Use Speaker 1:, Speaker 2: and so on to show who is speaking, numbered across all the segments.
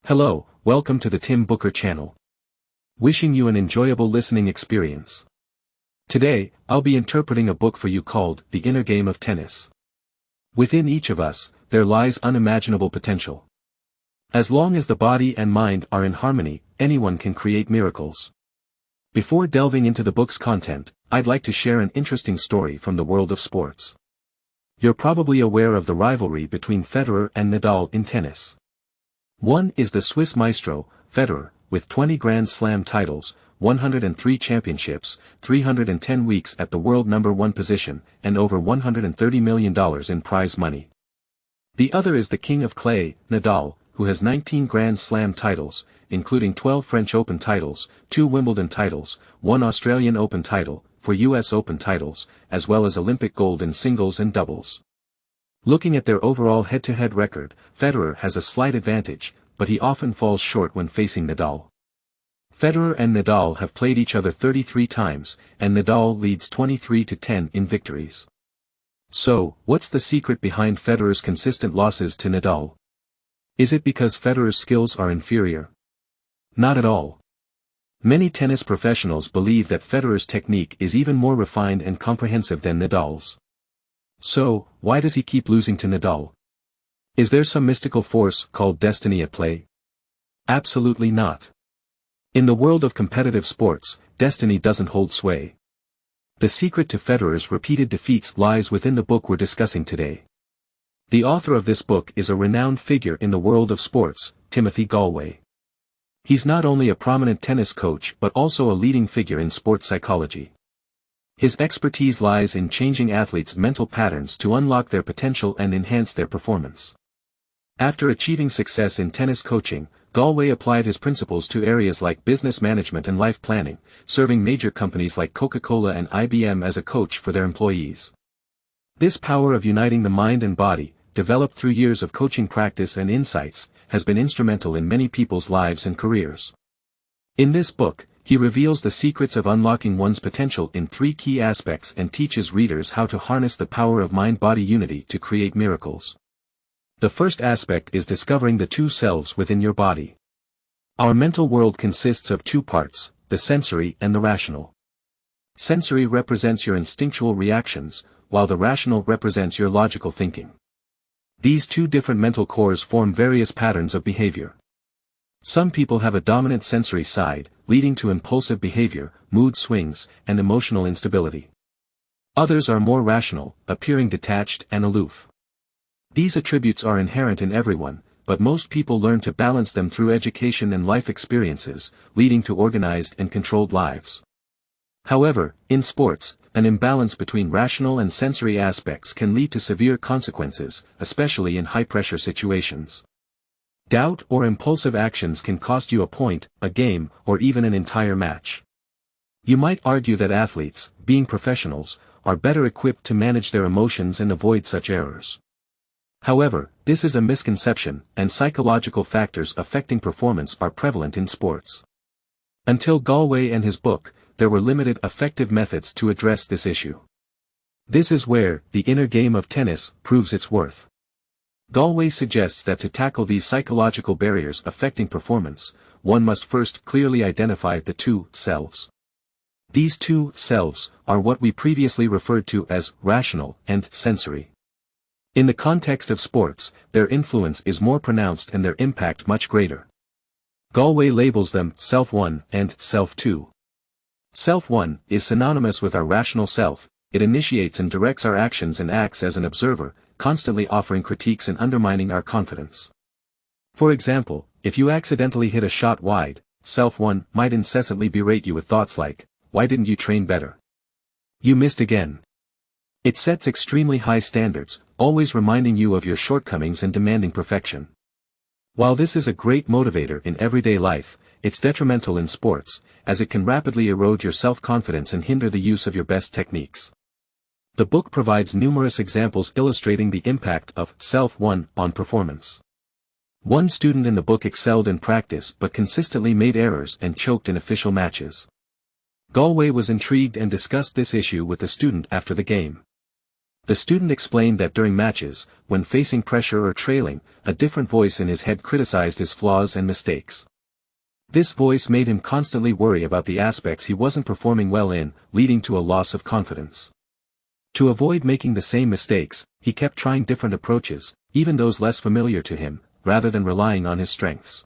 Speaker 1: Hello, welcome to the Tim Booker channel. Wishing you an enjoyable listening experience. Today, I'll be interpreting a book for you called The Inner Game of Tennis. Within each of us, there lies unimaginable potential. As long as the body and mind are in harmony, anyone can create miracles. Before delving into the book's content, I'd like to share an interesting story from the world of sports. You're probably aware of the rivalry between Federer and Nadal in tennis. One is the Swiss maestro, Federer, with 20 Grand Slam titles, 103 championships, 310 weeks at the world number one position, and over $130 million in prize money. The other is the King of Clay, Nadal, who has 19 Grand Slam titles, including 12 French Open titles, 2 Wimbledon titles, 1 Australian Open title, 4 US Open titles, as well as Olympic gold in singles and doubles. Looking at their overall head-to-head record, Federer has a slight advantage, but he often falls short when facing Nadal. Federer and Nadal have played each other 33 times, and Nadal leads 23-10 in victories. So, what's the secret behind Federer's consistent losses to Nadal? Is it because Federer's skills are inferior? Not at all. Many tennis professionals believe that Federer's technique is even more refined and comprehensive than Nadal's. So, why does he keep losing to Nadal? Is there some mystical force called destiny at play? Absolutely not. In the world of competitive sports, destiny doesn't hold sway. The secret to Federer's repeated defeats lies within the book we're discussing today. The author of this book is a renowned figure in the world of sports, Timothy Gallwey. He's not only a prominent tennis coach but also a leading figure in sports psychology. His expertise lies in changing athletes' mental patterns to unlock their potential and enhance their performance. After achieving success in tennis coaching, Gallwey applied his principles to areas like business management and life planning, serving major companies like Coca-Cola and IBM as a coach for their employees. This power of uniting the mind and body, developed through years of coaching practice and insights, has been instrumental in many people's lives and careers. In this book, he reveals the secrets of unlocking one's potential in 3 key aspects and teaches readers how to harness the power of mind-body unity to create miracles. The first aspect is discovering the 2 selves within your body. Our mental world consists of 2 parts, the sensory and the rational. Sensory represents your instinctual reactions, while the rational represents your logical thinking. These 2 different mental cores form various patterns of behavior. Some people have a dominant sensory side, leading to impulsive behavior, mood swings, and emotional instability. Others are more rational, appearing detached and aloof. These attributes are inherent in everyone, but most people learn to balance them through education and life experiences, leading to organized and controlled lives. However, in sports, an imbalance between rational and sensory aspects can lead to severe consequences, especially in high-pressure situations. Doubt or impulsive actions can cost you a point, a game, or even an entire match. You might argue that athletes, being professionals, are better equipped to manage their emotions and avoid such errors. However, this is a misconception, and psychological factors affecting performance are prevalent in sports. Until Gallwey and his book, there were limited effective methods to address this issue. This is where The Inner Game of Tennis proves its worth. Gallwey suggests that to tackle these psychological barriers affecting performance, one must first clearly identify the 2 selves. These 2 selves are what we previously referred to as rational and sensory. In the context of sports, their influence is more pronounced and their impact much greater. Gallwey labels them Self 1 and Self 2. Self 1 is synonymous with our rational self. It initiates and directs our actions and acts as an observer, constantly offering critiques and undermining our confidence. For example, if you accidentally hit a shot wide, Self 1 might incessantly berate you with thoughts like, "Why didn't you train better? You missed again." It sets extremely high standards, always reminding you of your shortcomings and demanding perfection. While this is a great motivator in everyday life, it's detrimental in sports, as it can rapidly erode your self-confidence and hinder the use of your best techniques. The book provides numerous examples illustrating the impact of Self 1 on performance. One student in the book excelled in practice but consistently made errors and choked in official matches. Gallwey was intrigued and discussed this issue with the student after the game. The student explained that during matches, when facing pressure or trailing, a different voice in his head criticized his flaws and mistakes. This voice made him constantly worry about the aspects he wasn't performing well in, leading to a loss of confidence. To avoid making the same mistakes, he kept trying different approaches, even those less familiar to him, rather than relying on his strengths.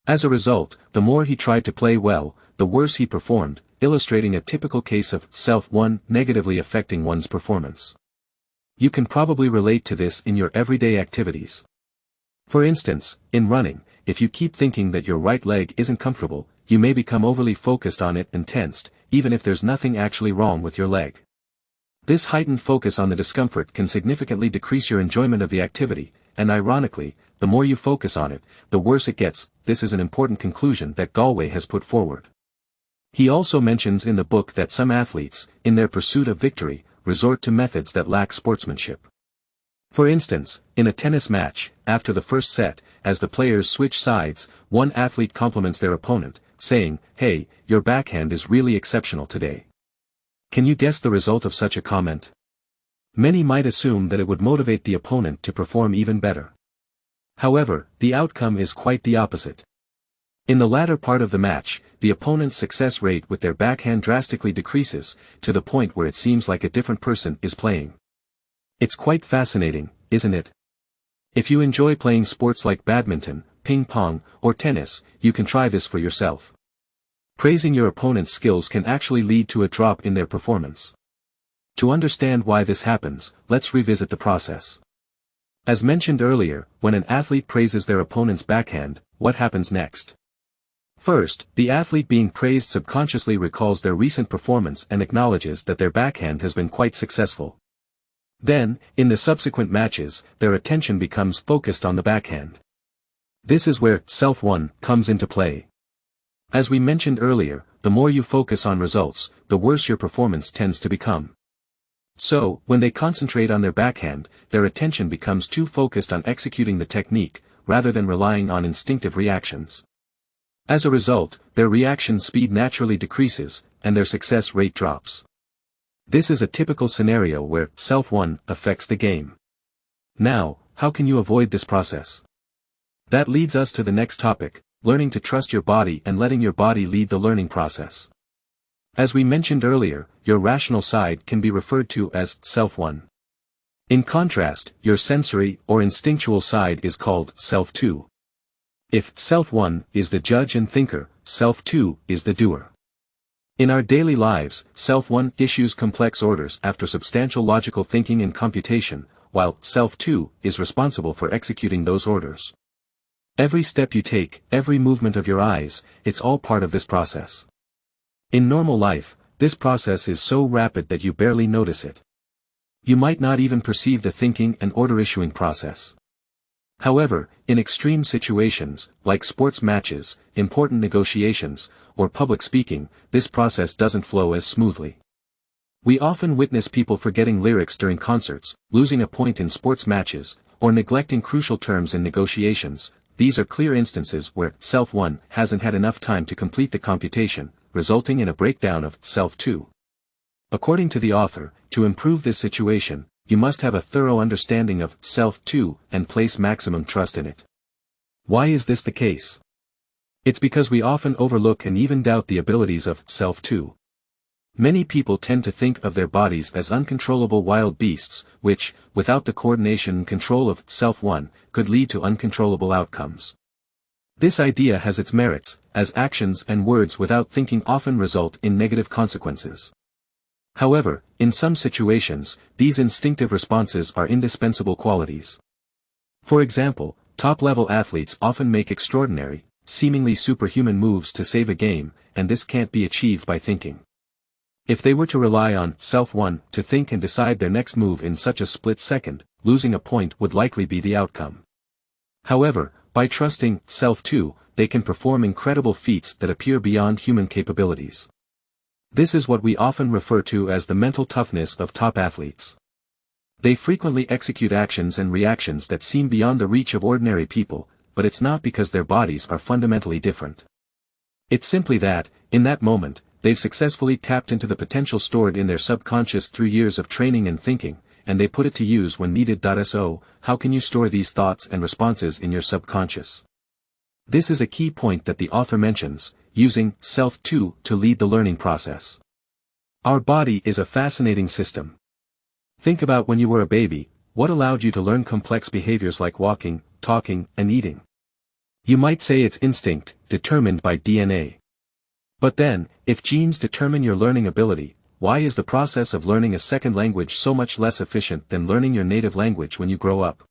Speaker 1: As a result, the more he tried to play well, the worse he performed, illustrating a typical case of self-one negatively affecting one's performance. You can probably relate to this in your everyday activities. For instance, in running, if you keep thinking that your right leg isn't comfortable, you may become overly focused on it and tensed, even if there's nothing actually wrong with your leg. This heightened focus on the discomfort can significantly decrease your enjoyment of the activity, and ironically, the more you focus on it, the worse it gets. This is an important conclusion that Galway has put forward. He also mentions in the book that some athletes, in their pursuit of victory, resort to methods that lack sportsmanship. For instance, in a tennis match, after the first set, as the players switch sides, one athlete compliments their opponent, saying, "Hey, your backhand is really exceptional today." Can you guess the result of such a comment? Many might assume that it would motivate the opponent to perform even better. However, the outcome is quite the opposite. In the latter part of the match, the opponent's success rate with their backhand drastically decreases, to the point where it seems like a different person is playing. It's quite fascinating, isn't it? If you enjoy playing sports like badminton, ping pong, or tennis, you can try this for yourself. Praising your opponent's skills can actually lead to a drop in their performance. To understand why this happens, let's revisit the process. As mentioned earlier, when an athlete praises their opponent's backhand, what happens next? First, the athlete being praised subconsciously recalls their recent performance and acknowledges that their backhand has been quite successful. Then, in the subsequent matches, their attention becomes focused on the backhand. This is where self-one comes into play. As we mentioned earlier, the more you focus on results, the worse your performance tends to become. So, when they concentrate on their backhand, their attention becomes too focused on executing the technique, rather than relying on instinctive reactions. As a result, their reaction speed naturally decreases, and their success rate drops. This is a typical scenario where self-one affects the game. Now, how can you avoid this process? That leads us to the next topic, learning to trust your body and letting your body lead the learning process. As we mentioned earlier, your rational side can be referred to as self-one. In contrast, your sensory or instinctual side is called self-two. If self-one is the judge and thinker, self-two is the doer. In our daily lives, self-one issues complex orders after substantial logical thinking and computation, while self-two is responsible for executing those orders. Every step you take, every movement of your eyes, it's all part of this process. In normal life, this process is so rapid that you barely notice it. You might not even perceive the thinking and order-issuing process. However, in extreme situations, like sports matches, important negotiations, or public speaking, this process doesn't flow as smoothly. We often witness people forgetting lyrics during concerts, losing a point in sports matches, or neglecting crucial terms in negotiations. These are clear instances where self-one hasn't had enough time to complete the computation, resulting in a breakdown of self-two. According to the author, to improve this situation, you must have a thorough understanding of self-two and place maximum trust in it. Why is this the case? It's because we often overlook and even doubt the abilities of self-two. Many people tend to think of their bodies as uncontrollable wild beasts, which, without the coordination and control of self-one, could lead to uncontrollable outcomes. This idea has its merits, as actions and words without thinking often result in negative consequences. However, in some situations, these instinctive responses are indispensable qualities. For example, top-level athletes often make extraordinary, seemingly superhuman moves to save a game, and this can't be achieved by thinking. If they were to rely on self-one to think and decide their next move in such a split second, losing a point would likely be the outcome. However, by trusting self-two, they can perform incredible feats that appear beyond human capabilities. This is what we often refer to as the mental toughness of top athletes. They frequently execute actions and reactions that seem beyond the reach of ordinary people, but it's not because their bodies are fundamentally different. It's simply that, in that moment, they've successfully tapped into the potential stored in their subconscious through years of training and thinking, and they put it to use when needed. So, how can you store these thoughts and responses in your subconscious? This is a key point that the author mentions, using self-to lead the learning process. Our body is a fascinating system. Think about when you were a baby, what allowed you to learn complex behaviors like walking, talking, and eating? You might say it's instinct, determined by DNA. But then, if genes determine your learning ability, why is the process of learning a second language so much less efficient than learning your native language when you grow up?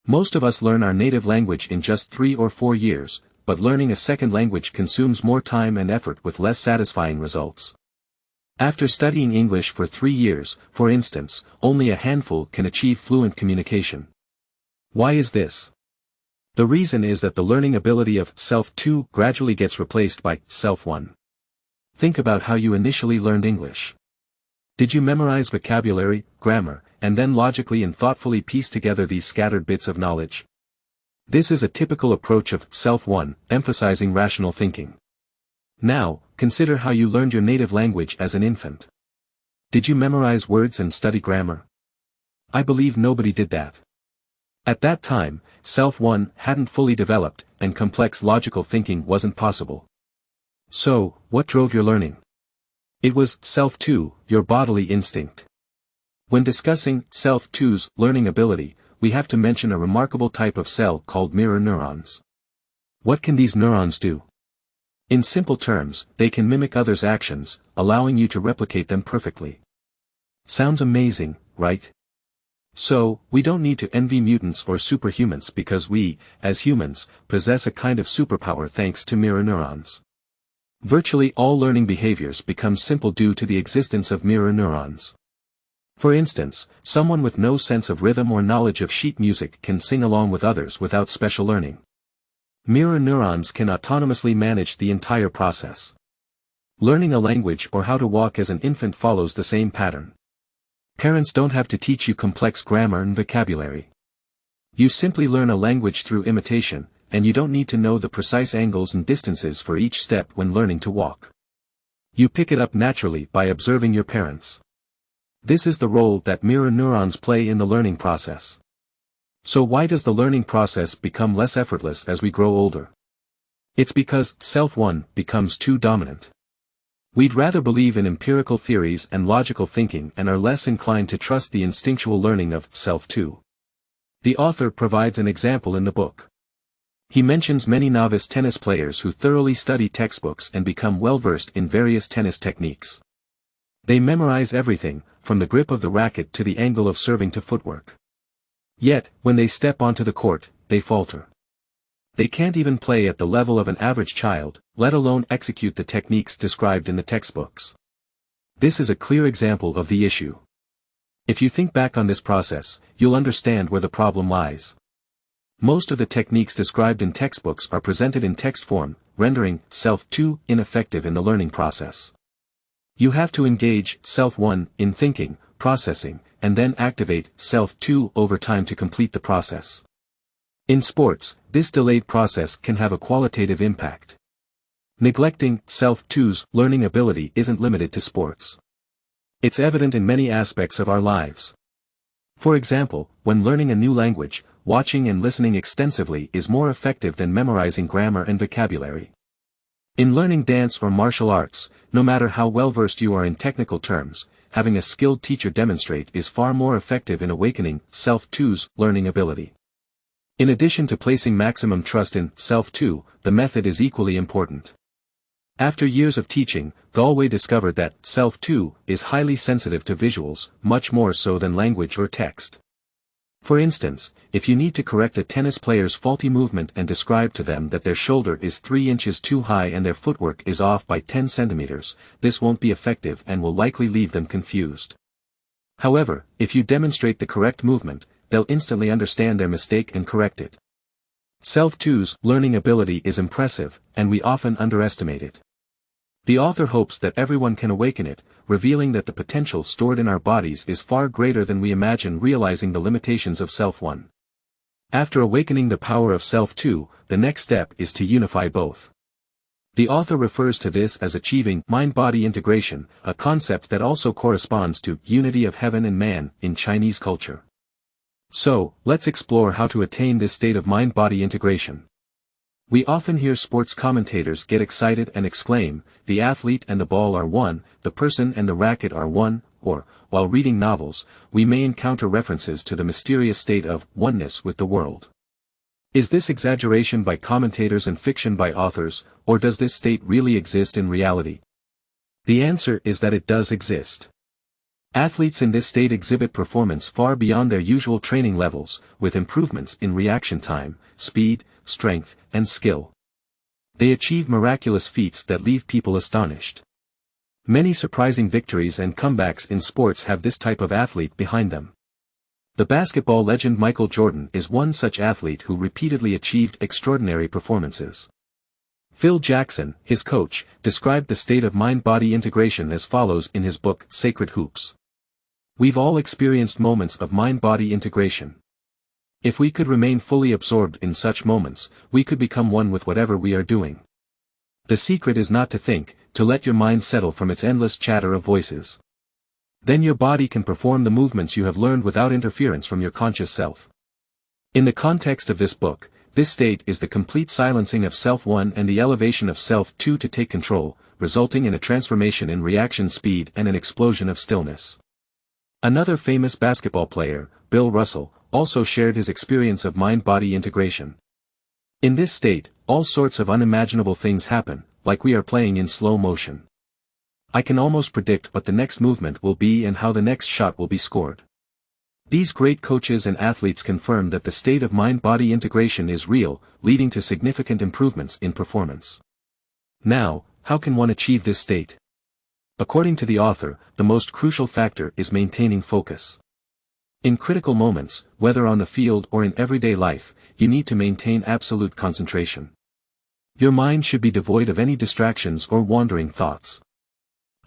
Speaker 1: Most of us learn our native language in just 3 or 4 years, but learning a second language consumes more time and effort with less satisfying results. After studying English for 3 years, for instance, only a handful can achieve fluent communication. Why is this? The reason is that the learning ability of self-to gradually gets replaced by self-one. Think about how you initially learned English. Did you memorize vocabulary, grammar, and then logically and thoughtfully piece together these scattered bits of knowledge? This is a typical approach of self-one, emphasizing rational thinking. Now, consider how you learned your native language as an infant. Did you memorize words and study grammar? I believe nobody did that. At that time, self-one hadn't fully developed, and complex logical thinking wasn't possible. So, what drove your learning? It was self-to, your bodily instinct. When discussing self-to's learning ability, we have to mention a remarkable type of cell called mirror neurons. What can these neurons do? In simple terms, they can mimic others' actions, allowing you to replicate them perfectly. Sounds amazing, right? So, we don't need to envy mutants or superhumans because we, as humans, possess a kind of superpower thanks to mirror neurons. Virtually all learning behaviors become simple due to the existence of mirror neurons. For instance, someone with no sense of rhythm or knowledge of sheet music can sing along with others without special learning. Mirror neurons can autonomously manage the entire process. Learning a language or how to walk as an infant follows the same pattern. Parents don't have to teach you complex grammar and vocabulary. You simply learn a language through imitation, and you don't need to know the precise angles and distances for each step when learning to walk. You pick it up naturally by observing your parents. This is the role that mirror neurons play in the learning process. So why does the learning process become less effortless as we grow older? It's because self-one becomes too dominant. We'd rather believe in empirical theories and logical thinking and are less inclined to trust the instinctual learning of self-to. The author provides an example in the book. He mentions many novice tennis players who thoroughly study textbooks and become well-versed in various tennis techniques. They memorize everything, from the grip of the racket to the angle of serving to footwork. Yet, when they step onto the court, they falter. They can't even play at the level of an average child, let alone execute the techniques described in the textbooks. This is a clear example of the issue. If you think back on this process, you'll understand where the problem lies. Most of the techniques described in textbooks are presented in text form, rendering self-to ineffective in the learning process. You have to engage self-one in thinking, processing, and then activate self-to over time to complete the process. In sports, this delayed process can have a qualitative impact. Neglecting self-to's learning ability isn't limited to sports. It's evident in many aspects of our lives. For example, when learning a new language, watching and listening extensively is more effective than memorizing grammar and vocabulary. In learning dance or martial arts, no matter how well-versed you are in technical terms, having a skilled teacher demonstrate is far more effective in awakening self-to's learning ability. In addition to placing maximum trust in self-to, the method is equally important. After years of teaching, Galway discovered that self-to is highly sensitive to visuals, much more so than language or text. For instance, if you need to correct a tennis player's faulty movement and describe to them that their shoulder is 3 inches too high and their footwork is off by 10 centimeters, this won't be effective and will likely leave them confused. However, if you demonstrate the correct movement, they'll instantly understand their mistake and correct it. Self-to's learning ability is impressive, and we often underestimate it. The author hopes that everyone can awaken it, revealing that the potential stored in our bodies is far greater than we imagine, realizing the limitations of self-one. After awakening the power of self-to, the next step is to unify both. The author refers to this as achieving mind-body integration, a concept that also corresponds to unity of heaven and man in Chinese culture. So, let's explore how to attain this state of mind-body integration. We often hear sports commentators get excited and exclaim, "The athlete and the ball are one, the person and the racket are one," or, while reading novels, we may encounter references to the mysterious state of oneness with the world. Is this exaggeration by commentators and fiction by authors, or does this state really exist in reality? The answer is that it does exist. Athletes in this state exhibit performance far beyond their usual training levels, with improvements in reaction time, speed, strength, and skill. They achieve miraculous feats that leave people astonished. Many surprising victories and comebacks in sports have this type of athlete behind them. The basketball legend Michael Jordan is one such athlete who repeatedly achieved extraordinary performances. Phil Jackson, his coach, described the state of mind-body integration as follows in his book, Sacred Hoops. "We've all experienced moments of mind-body integration. If we could remain fully absorbed in such moments, we could become one with whatever we are doing. The secret is not to think, to let your mind settle from its endless chatter of voices. Then your body can perform the movements you have learned without interference from your conscious self." In the context of this book, this state is the complete silencing of Self-1 and the elevation of Self-2 to take control, resulting in a transformation in reaction speed and an explosion of stillness. Another famous basketball player, Bill Russell, also shared his experience of mind-body integration. "In this state, all sorts of unimaginable things happen, like we are playing in slow motion. I can almost predict what the next movement will be and how the next shot will be scored." These great coaches and athletes confirm that the state of mind-body integration is real, leading to significant improvements in performance. Now, how can one achieve this state? According to the author, the most crucial factor is maintaining focus. In critical moments, whether on the field or in everyday life, you need to maintain absolute concentration. Your mind should be devoid of any distractions or wandering thoughts.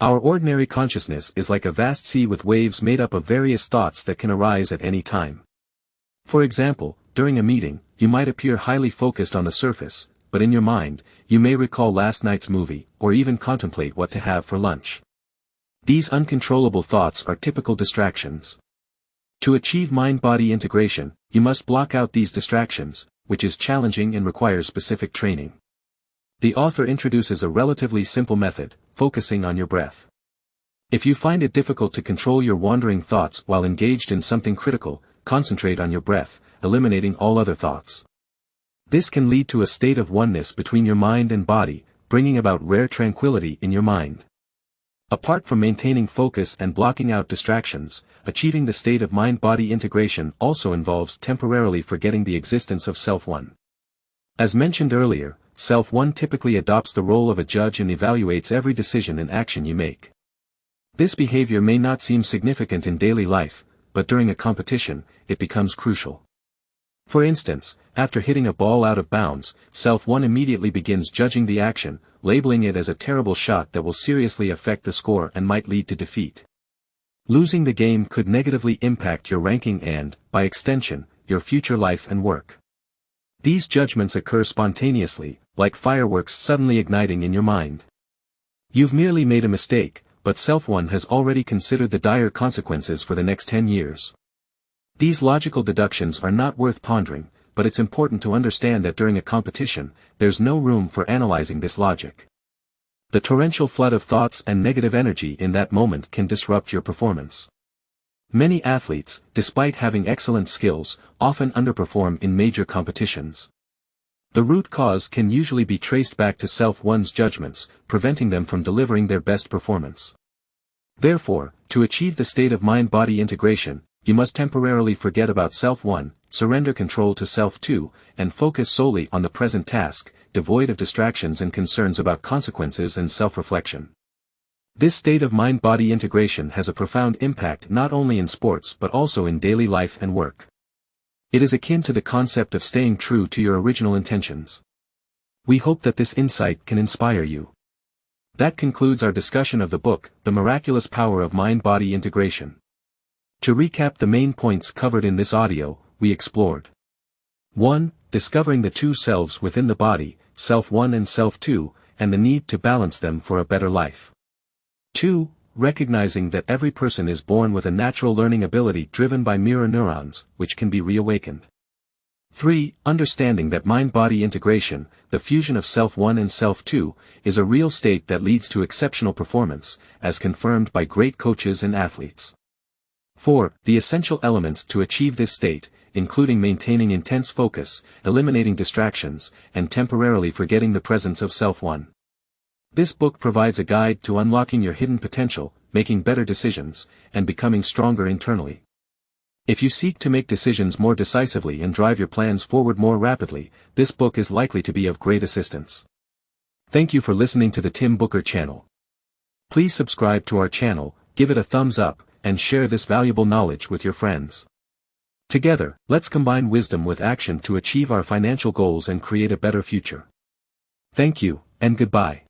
Speaker 1: Our ordinary consciousness is like a vast sea with waves made up of various thoughts that can arise at any time. For example, during a meeting, you might appear highly focused on the surface, but in your mind, you may recall last night's movie, or even contemplate what to have for lunch. These uncontrollable thoughts are typical distractions. To achieve mind-body integration, you must block out these distractions, which is challenging and requires specific training. The author introduces a relatively simple method, focusing on your breath. If you find it difficult to control your wandering thoughts while engaged in something critical, concentrate on your breath, eliminating all other thoughts. This can lead to a state of oneness between your mind and body, bringing about rare tranquility in your mind. Apart from maintaining focus and blocking out distractions, achieving the state of mind-body integration also involves temporarily forgetting the existence of Self-1. As mentioned earlier, Self-1 typically adopts the role of a judge and evaluates every decision and action you make. This behavior may not seem significant in daily life, but during a competition, it becomes crucial. For instance, after hitting a ball out of bounds, Self-1 immediately begins judging the action, labeling it as a terrible shot that will seriously affect the score and might lead to defeat. Losing the game could negatively impact your ranking and, by extension, your future life and work. These judgments occur spontaneously, like fireworks suddenly igniting in your mind. You've merely made a mistake, but Self-1 has already considered the dire consequences for the next 10 years. These logical deductions are not worth pondering, but it's important to understand that during a competition, there's no room for analyzing this logic. The torrential flood of thoughts and negative energy in that moment can disrupt your performance. Many athletes, despite having excellent skills, often underperform in major competitions. The root cause can usually be traced back to Self-1's judgments, preventing them from delivering their best performance. Therefore, to achieve the state of mind-body integration, you must temporarily forget about Self-1, surrender control to Self-2, and focus solely on the present task, devoid of distractions and concerns about consequences and self-reflection. This state of mind-body integration has a profound impact not only in sports but also in daily life and work. It is akin to the concept of staying true to your original intentions. We hope that this insight can inspire you. That concludes our discussion of the book, The Miraculous Power of Mind-Body Integration. To recap the main points covered in this audio, we explored 1. Discovering the two selves within the body, Self-1 and Self-2, and the need to balance them for a better life. 2. Recognizing that every person is born with a natural learning ability driven by mirror neurons, which can be reawakened. 3. Understanding that mind-body integration, the fusion of Self-1 and Self-2, is a real state that leads to exceptional performance, as confirmed by great coaches and athletes. 4. The essential elements to achieve this state, including maintaining intense focus, eliminating distractions, and temporarily forgetting the presence of Self-1. This book provides a guide to unlocking your hidden potential, making better decisions, and becoming stronger internally. If you seek to make decisions more decisively and drive your plans forward more rapidly, this book is likely to be of great assistance. Thank you for listening to the Tim Booker channel. Please subscribe to our channel, give it a thumbs up, and share this valuable knowledge with your friends. Together, let's combine wisdom with action to achieve our financial goals and create a better future. Thank you, and goodbye.